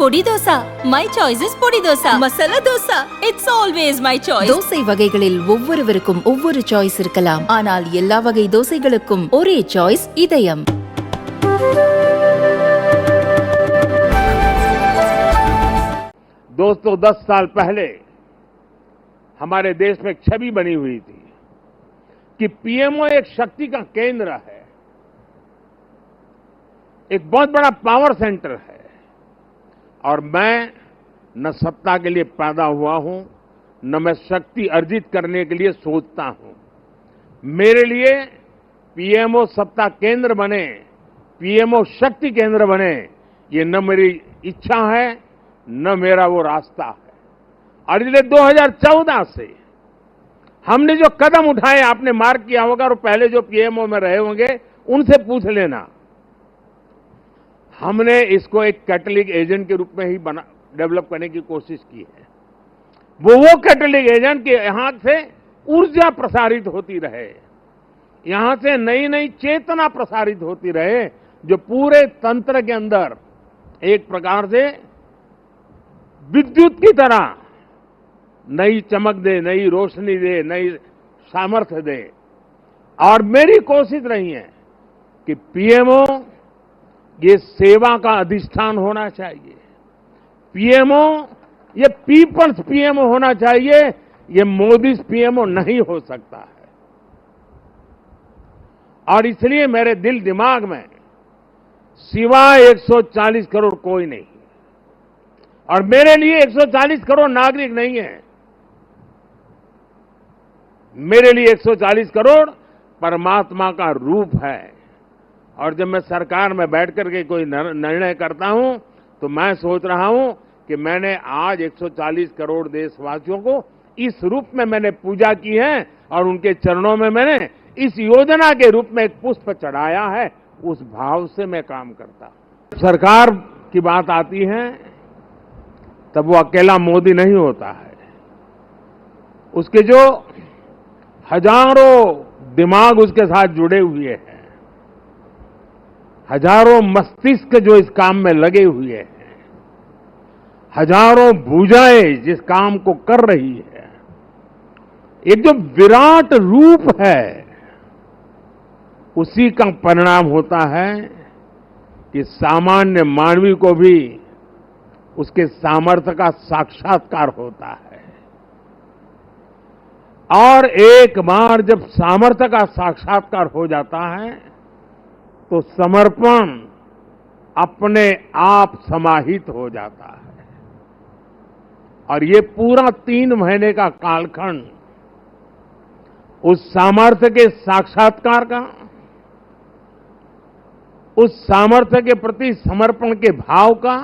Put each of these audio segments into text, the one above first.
பொடி dosa. My choice is பொடி dosa. Masala dosa. It's always my choice. Dosa வகைகளில் ஒவ்வொருவருக்கும் ஒவ்வொரு சாய்ஸ் இருக்கலாம். ஆனால் எல்லா வகை தோசைகளுக்கும் ஒரே சாய்ஸ் இதயம். दोस्तों 10 साल पहले हमारे देश में एक छवि बनी हुई थी कि पीएमओ एक शक्ति का केंद्र है, एक बहुत बड़ा पावर सेंटर है और मैं न सत्ता के लिए पैदा हुआ हूं न मैं शक्ति अर्जित करने के लिए सोचता हूं। मेरे लिए पीएमओ सत्ता केंद्र बने, पीएमओ शक्ति केंद्र बने, ये न मेरी इच्छा है न मेरा वो रास्ता है। और इसलिए 2014 से हमने जो कदम उठाए, आपने मार्क किया होगा और पहले जो पीएमओ में रहे होंगे उनसे पूछ लेना, हमने इसको एक कैटलिक एजेंट के रूप में ही डेवलप करने की कोशिश की है। वो कैटलिक एजेंट के यहां से ऊर्जा प्रसारित होती रहे, यहां से नई नई चेतना प्रसारित होती रहे, जो पूरे तंत्र के अंदर एक प्रकार से विद्युत की तरह नई चमक दे, नई रोशनी दे, नई सामर्थ्य दे। और मेरी कोशिश रही है कि पीएमओ ये सेवा का अधिष्ठान होना चाहिए, पीएमओ ये पीपल्स पीएमओ होना चाहिए, ये मोदी पीएमओ नहीं हो सकता है। और इसलिए मेरे दिल दिमाग में सिवाय 140 करोड़ कोई नहीं, और मेरे लिए 140 करोड़ नागरिक नहीं है, मेरे लिए 140 करोड़ परमात्मा का रूप है। और जब मैं सरकार में बैठ करके कोई निर्णय करता हूं तो मैं सोच रहा हूं कि मैंने आज 140 करोड़ देशवासियों को इस रूप में मैंने पूजा की है और उनके चरणों में मैंने इस योजना के रूप में एक पुष्प चढ़ाया है, उस भाव से मैं काम करता हूं। सरकार की बात आती है तब वो अकेला मोदी नहीं होता है, उसके जो हजारों दिमाग उसके साथ जुड़े हुए हैं, हजारों मस्तिष्क जो इस काम में लगे हुए हैं, हजारों भुजाएं जिस काम को कर रही है, एक जो विराट रूप है, उसी का परिणाम होता है कि सामान्य मानवी को भी उसके सामर्थ्य का साक्षात्कार होता है। और एक बार जब सामर्थ्य का साक्षात्कार हो जाता है तो समर्पण अपने आप समाहित हो जाता है। और ये पूरा 3 महीने का कालखंड उस सामर्थ्य के साक्षात्कार का, उस सामर्थ्य के प्रति समर्पण के भाव का,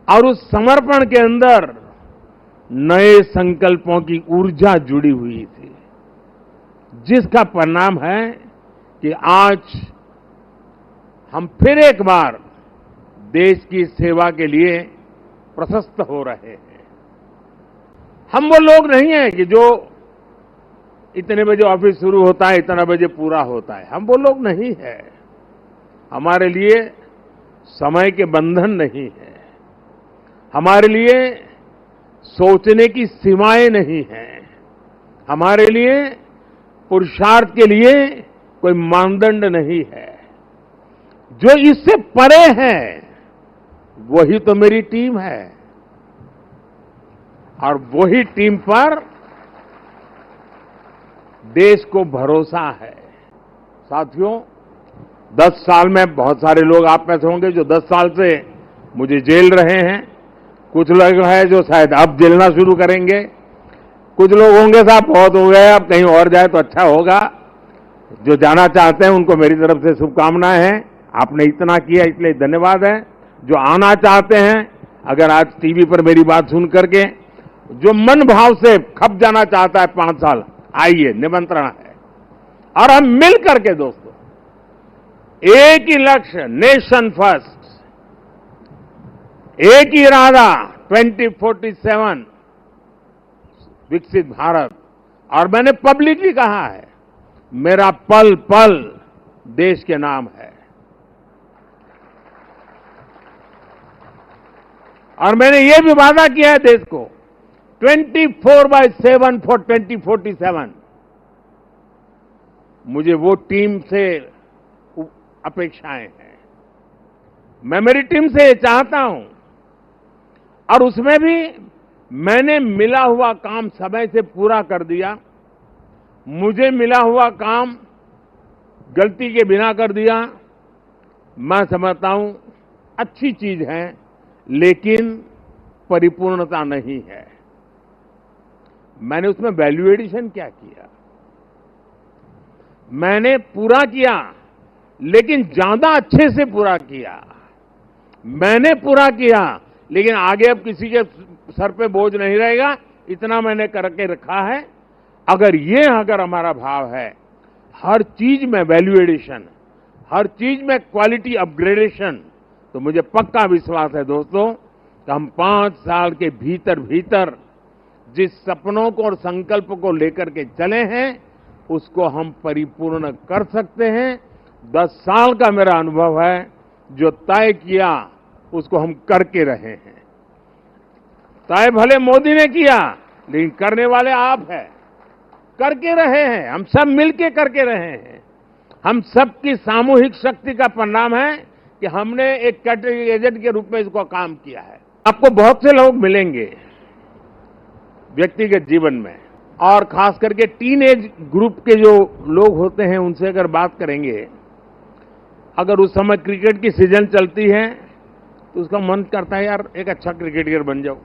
और उस समर्पण के अंदर नए संकल्पों की ऊर्जा जुड़ी हुई थी, जिसका परिणाम है कि आज हम फिर एक बार देश की सेवा के लिए प्रशस्त हो रहे हैं। हम वो लोग नहीं हैं कि जो इतने बजे ऑफिस शुरू होता है, इतना बजे पूरा होता है, हम वो लोग नहीं है। हमारे लिए समय के बंधन नहीं है, हमारे लिए सोचने की सीमाएं नहीं हैं, हमारे लिए पुरुषार्थ के लिए कोई मानदंड नहीं है। जो इससे परे है वही तो मेरी टीम है, और वही टीम पर देश को भरोसा है। साथियों, 10 साल में बहुत सारे लोग आप में से होंगे जो 10 साल से मुझे जेल रहे हैं, कुछ लोग हैं जो शायद अब जेलना शुरू करेंगे, कुछ लोग होंगे साहब बहुत हो गए, अब कहीं और जाए तो अच्छा होगा। जो जाना चाहते हैं उनको मेरी तरफ से शुभकामनाएं हैं, आपने इतना किया इसलिए धन्यवाद है। जो आना चाहते हैं, अगर आज टीवी पर मेरी बात सुन करके जो मन भाव से खप जाना चाहता है 5 साल, आइए, निमंत्रण है। और हम मिल करके दोस्तों एक ही लक्ष्य, नेशन फर्स्ट, एक ही इरादा 2047 विकसित भारत। और मैंने पब्लिकली कहा है, मेरा पल पल देश के नाम है। और मैंने ये भी वादा किया है देश को 24/7 फॉर 2047। मुझे वो टीम से अपेक्षाएं हैं, मैं मेरी टीम से ये चाहता हूं, और उसमें भी मैंने मिला हुआ काम समय से पूरा कर दिया। मुझे मिला हुआ काम गलती के बिना कर दिया। मैं समझता हूं अच्छी चीज है, लेकिन परिपूर्णता नहीं है। मैंने उसमें वैल्यू एडिशन क्या किया? मैंने पूरा किया, लेकिन ज्यादा अच्छे से पूरा किया। मैंने पूरा किया, लेकिन आगे अब किसी के सर पे बोझ नहीं रहेगा, इतना मैंने करके रखा है। अगर हमारा भाव है, हर चीज में वैल्यू एडिशन, हर चीज में क्वालिटी अपग्रेडेशन, तो मुझे पक्का विश्वास है दोस्तों कि हम 5 साल के भीतर भीतर जिस सपनों को और संकल्प को लेकर के चले हैं, उसको हम परिपूर्ण कर सकते हैं। 10 साल का मेरा अनुभव है, जो तय किया उसको हम करके रहे हैं। तय भले मोदी ने किया, लेकिन करने वाले आप हैं, करके रहे हैं। हम सब मिलके करके रहे हैं। हम सबकी सामूहिक शक्ति का परिणाम है कि हमने एक कैटेगरी एजेंट के रूप में इसको काम किया है। आपको बहुत से लोग मिलेंगे व्यक्तिगत जीवन में, और खास करके टीनेज ग्रुप के जो लोग होते हैं, उनसे अगर बात करेंगे, अगर उस समय क्रिकेट की सीजन चलती है तो उसका मन करता है यार एक अच्छा क्रिकेटर बन जाओ।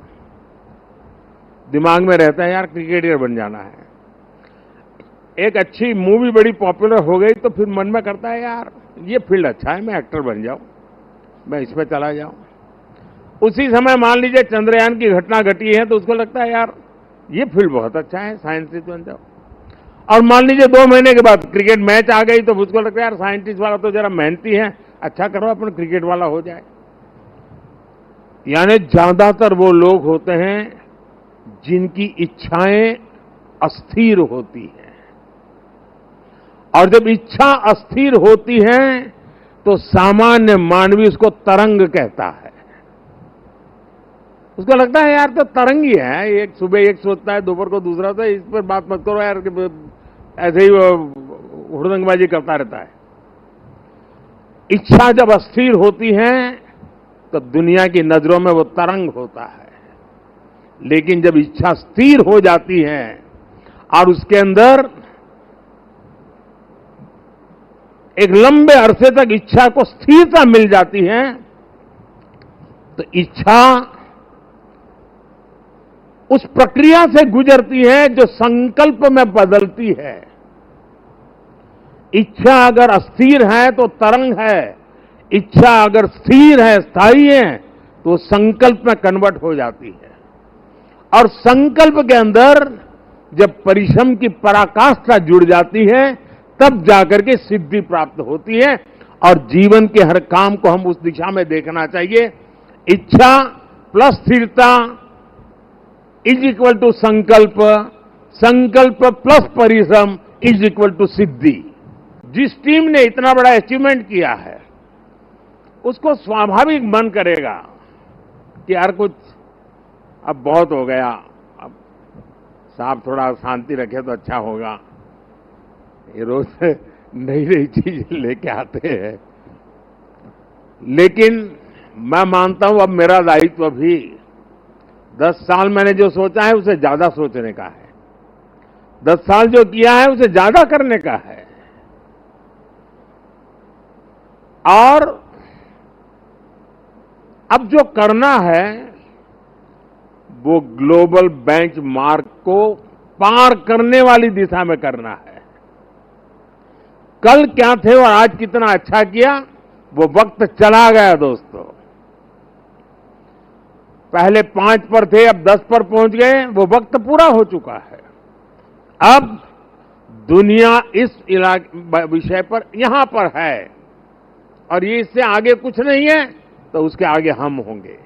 दिमाग में रहता है यार क्रिकेटर बन जाना है। एक अच्छी मूवी बड़ी पॉपुलर हो गई तो फिर मन में करता है यार ये फील्ड अच्छा है, मैं एक्टर बन जाऊं, मैं इसमें चला जाऊं। उसी समय मान लीजिए चंद्रयान की घटना घटी है तो उसको लगता है यार ये फील्ड बहुत अच्छा है, साइंटिस्ट बन जाओ। और मान लीजिए 2 महीने के बाद क्रिकेट मैच आ गई तो उसको लगता है यार साइंटिस्ट वाला तो जरा मेहनती है, अच्छा करो अपन क्रिकेट वाला हो जाए। यानी ज्यादातर वो लोग होते हैं जिनकी इच्छाएं अस्थिर होती हैं, और जब इच्छा अस्थिर होती है तो सामान्य मानवी उसको तरंग कहता है। उसको लगता है यार तो तरंग ही है, एक सुबह एक सोचता है, दोपहर को दूसरा, तो इस पर बात मत करो यार, ऐसे ही हुड़दंगबाजी करता रहता है। इच्छा जब अस्थिर होती है तो दुनिया की नजरों में वो तरंग होता है, लेकिन जब इच्छा स्थिर हो जाती है और उसके अंदर एक लंबे अरसे तक इच्छा को स्थिरता मिल जाती है, तो इच्छा उस प्रक्रिया से गुजरती है जो संकल्प में बदलती है। इच्छा अगर अस्थिर है तो तरंग है, इच्छा अगर स्थिर है, स्थायी है, तो संकल्प में कन्वर्ट हो जाती है। और संकल्प के अंदर जब परिश्रम की पराकाष्ठा जुड़ जाती है, तब जाकर के सिद्धि प्राप्त होती है। और जीवन के हर काम को हम उस दिशा में देखना चाहिए। इच्छा प्लस स्थिरता इज इक्वल टू संकल्प, संकल्प प्लस परिश्रम इज इक्वल टू सिद्धि। जिस टीम ने इतना बड़ा अचीवमेंट किया है, उसको स्वाभाविक मन करेगा कि यार कुछ अब बहुत हो गया, अब साहब थोड़ा शांति रखे तो अच्छा होगा। ये रोज नई नई चीज लेके आते हैं, लेकिन मैं मानता हूं अब मेरा दायित्व भी 10 साल मैंने जो सोचा है उसे ज्यादा सोचने का है, 10 साल जो किया है उसे ज्यादा करने का है। और अब जो करना है वो ग्लोबल बेंचमार्क को पार करने वाली दिशा में करना है। कल क्या थे और आज कितना अच्छा किया, वो वक्त चला गया दोस्तों। पहले 5 पर थे, अब 10 पर पहुंच गए, वो वक्त पूरा हो चुका है। अब दुनिया इस विषय पर यहां पर है, और ये इससे आगे कुछ नहीं है, तो उसके आगे हम होंगे।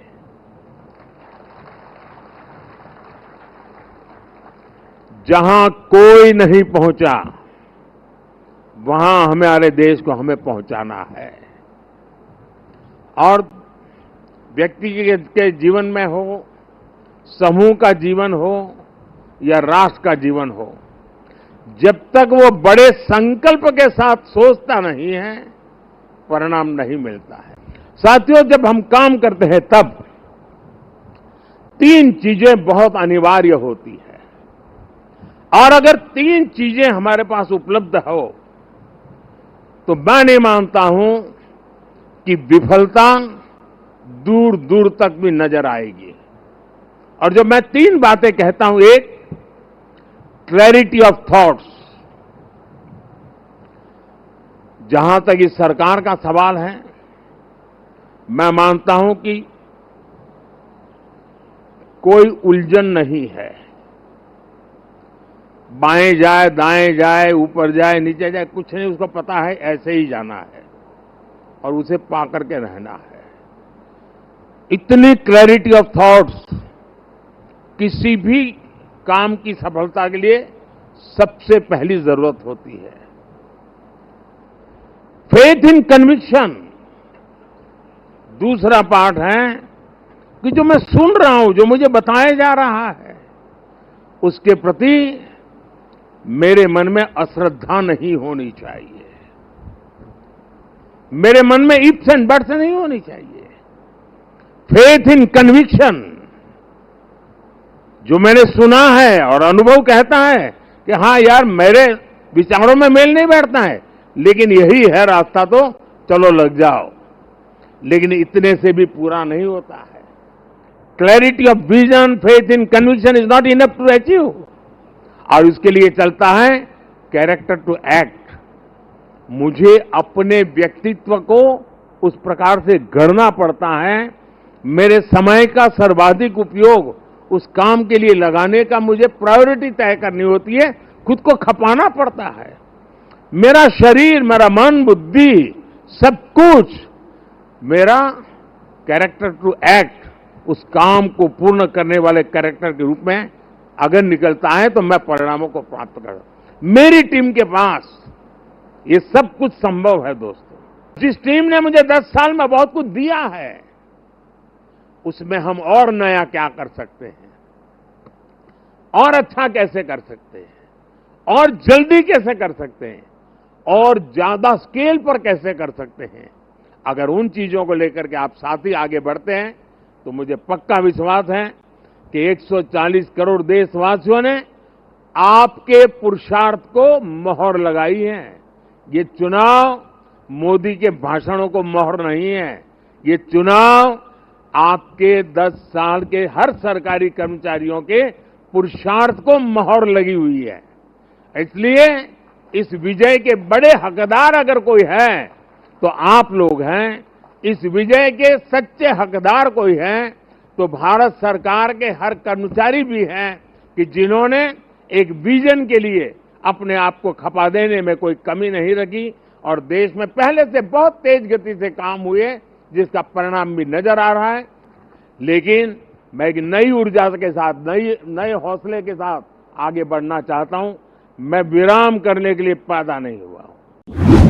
जहां कोई नहीं पहुंचा, वहां हमारे देश को हमें पहुंचाना है। और व्यक्ति के जीवन में हो, समूह का जीवन हो या राष्ट्र का जीवन हो, जब तक वो बड़े संकल्प के साथ सोचता नहीं है, परिणाम नहीं मिलता है। साथियों, जब हम काम करते हैं तब 3 चीजें बहुत अनिवार्य होती है, और अगर 3 चीजें हमारे पास उपलब्ध हो तो मैं नहीं मानता हूं कि विफलता दूर दूर तक भी नजर आएगी। और जब मैं 3 बातें कहता हूं, एक, क्लैरिटी ऑफ थॉट्स। जहां तक इस सरकार का सवाल है, मैं मानता हूं कि कोई उलझन नहीं है। बाएं जाए, दाएं जाए, ऊपर जाए, नीचे जाए, कुछ नहीं, उसको पता है ऐसे ही जाना है और उसे पा करके रहना है। इतनी क्लैरिटी ऑफ थॉट्स किसी भी काम की सफलता के लिए सबसे पहली जरूरत होती है। फेथ इन कन्विक्शन दूसरा पार्ट है कि जो मैं सुन रहा हूं, जो मुझे बताया जा रहा है, उसके प्रति मेरे मन में अश्रद्धा नहीं होनी चाहिए, मेरे मन में इफ्स एंड बट्स नहीं होनी चाहिए। फेथ इन कन्विक्शन, जो मैंने सुना है और अनुभव कहता है कि हाँ यार, मेरे विचारों में मेल नहीं बैठता है, लेकिन यही है रास्ता, तो चलो लग जाओ। लेकिन इतने से भी पूरा नहीं होता है। Clarity of vision, faith in conviction is not enough to achieve. और इसके लिए चलता है कैरेक्टर टू एक्ट। मुझे अपने व्यक्तित्व को उस प्रकार से गढ़ना पड़ता है, मेरे समय का सर्वाधिक उपयोग उस काम के लिए लगाने का मुझे प्रायोरिटी तय करनी होती है, खुद को खपाना पड़ता है। मेरा शरीर, मेरा मन, बुद्धि, सब कुछ मेरा कैरेक्टर टू एक्ट, उस काम को पूर्ण करने वाले कैरेक्टर के रूप में अगर निकलता है तो मैं परिणामों को प्राप्त कर। मेरी टीम के पास ये सब कुछ संभव है दोस्तों। जिस टीम ने मुझे 10 साल में बहुत कुछ दिया है, उसमें हम और नया क्या कर सकते हैं, और अच्छा कैसे कर सकते हैं, और जल्दी कैसे कर सकते हैं, और ज्यादा स्केल पर कैसे कर सकते हैं। अगर उन चीजों को लेकर के आप साथ ही आगे बढ़ते हैं तो मुझे पक्का विश्वास है कि 140 करोड़ देशवासियों ने आपके पुरुषार्थ को मोहर लगाई है। ये चुनाव मोदी के भाषणों को मोहर नहीं है, ये चुनाव आपके 10 साल के हर सरकारी कर्मचारियों के पुरुषार्थ को मोहर लगी हुई है। इसलिए इस विजय के बड़े हकदार अगर कोई है तो आप लोग हैं। इस विजय के सच्चे हकदार कोई हैं तो भारत सरकार के हर कर्मचारी भी हैं कि जिन्होंने एक विजन के लिए अपने आप को खपा देने में कोई कमी नहीं रखी, और देश में पहले से बहुत तेज गति से काम हुए, जिसका परिणाम भी नजर आ रहा है। लेकिन मैं एक नई ऊर्जा के साथ, नए हौसले के साथ आगे बढ़ना चाहता हूं। मैं विराम करने के लिए पैदा नहीं हुआ हूं।